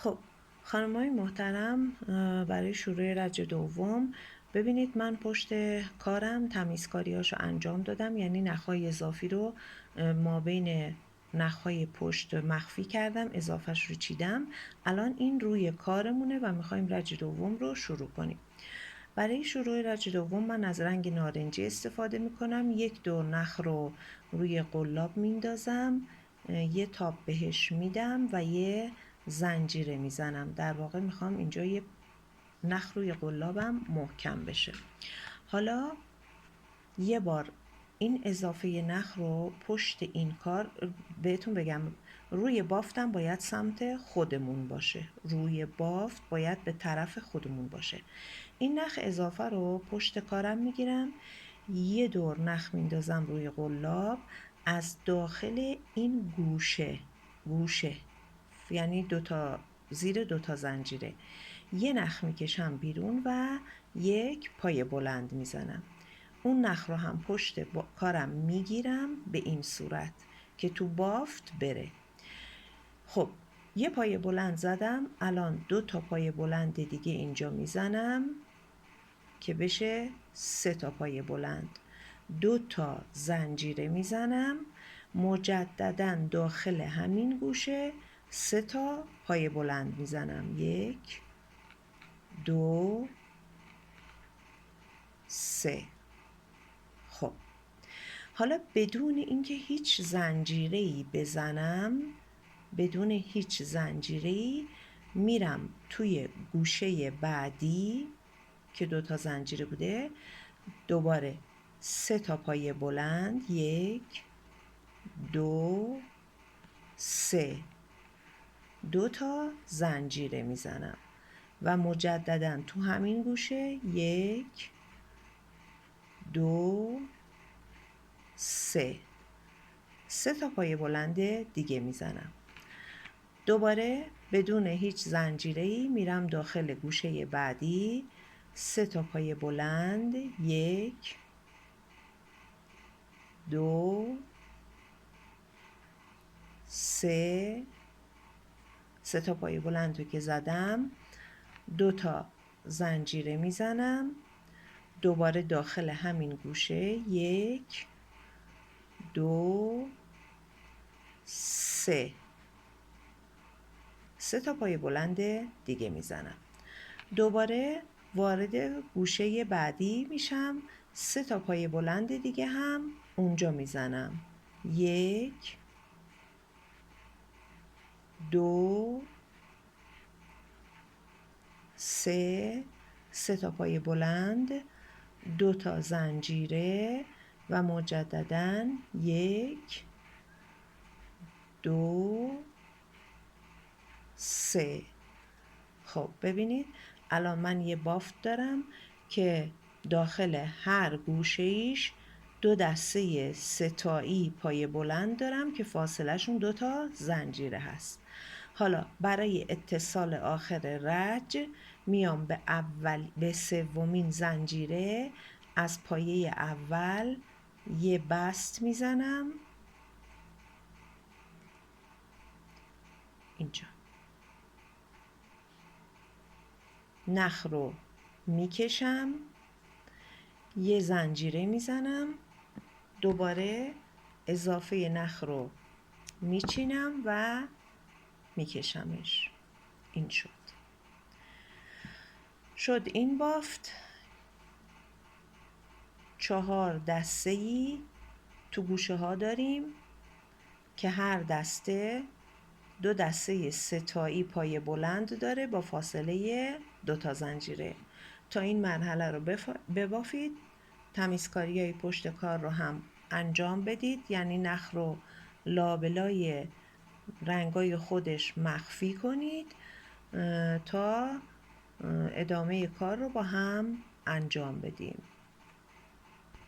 خب خانم‌های محترم، برای شروع رج دوم ببینید من پشت کارم تمیزکاریاشو انجام دادم، یعنی نخهای اضافی رو ما بین نخهای پشت مخفی کردم، اضافهش رو چیدم. الان این روی کارمونه و میخوایم رج دوم رو شروع کنیم. برای شروع رج دوم من از رنگ نارنجی استفاده میکنم. یک دور نخ رو روی قلاب میندازم، یه تاب بهش میدم و یه زنجیره میزنم. در واقع میخوام اینجا یه نخ روی قلابم محکم بشه. حالا یه بار این اضافه نخ رو پشت این کار بهتون بگم، روی بافتم باید سمت خودمون باشه، روی بافت باید به طرف خودمون باشه. این نخ اضافه رو پشت کارم میگیرم، یه دور نخ میندازم روی قلاب از داخل این گوشه یعنی زیر دوتا زنجیره یه نخ میکشم بیرون و یک پای بلند میزنم. اون نخ رو هم پشت کارم میگیرم به این صورت که تو بافت بره. خب یه پای بلند زدم، الان 2 تا پای بلند دیگه اینجا میزنم که بشه 3 تا پای بلند. 2 تا زنجیره میزنم، مجددا داخل همین گوشه 3 تا پای بلند میزنم. 1 2 3. خب حالا بدون اینکه هیچ زنجیره‌ای بزنم، بدون هیچ زنجیره‌ای میرم توی گوشه بعدی که 2 تا زنجیره بوده، دوباره 3 تا پای بلند، 1 2 3، 2 تا زنجیره میزنم و مجددا تو همین گوشه 1 2 3، 3 تا پای بلند دیگه میزنم. دوباره بدون هیچ زنجیره‌ای میرم داخل گوشه بعدی، 3 تا پای بلند، 1 2 3، 3 تا پای بلند رو که زدم، 2 تا زنجیره میزنم، دوباره داخل همین گوشه 1 2 3، 3 تا پای بلند دیگه میزنم. دوباره وارد گوشه بعدی میشم، 3 تا پای بلند دیگه هم اونجا میزنم. 1 2 3، 3 تا پای بلند، 2 تا زنجیره و مجددا 1 2 3. خب ببینید الان من یه بافت دارم که داخل هر گوشه ایش 2 دسته ستایی پای بلند دارم که فاصله شون 2 تا زنجیره هست. حالا برای اتصال آخر رج میام به سومین زنجیره از پایه اول یه بست میزنم اینجا، نخ رو میکشم، یه زنجیره میزنم، دوباره اضافه نخ رو میچینم و میکشمش. این شد این بافت. 4 دسته‌ای تو گوشه ها داریم که هر دسته 2 دسته ستایی پای بلند داره با فاصله 2 تا زنجیره. تا این مرحله رو ببافید. تمیزکاریای پشت کار رو هم انجام بدید، یعنی نخ رو لابلای رنگای خودش مخفی کنید تا ادامه کار رو با هم انجام بدیم.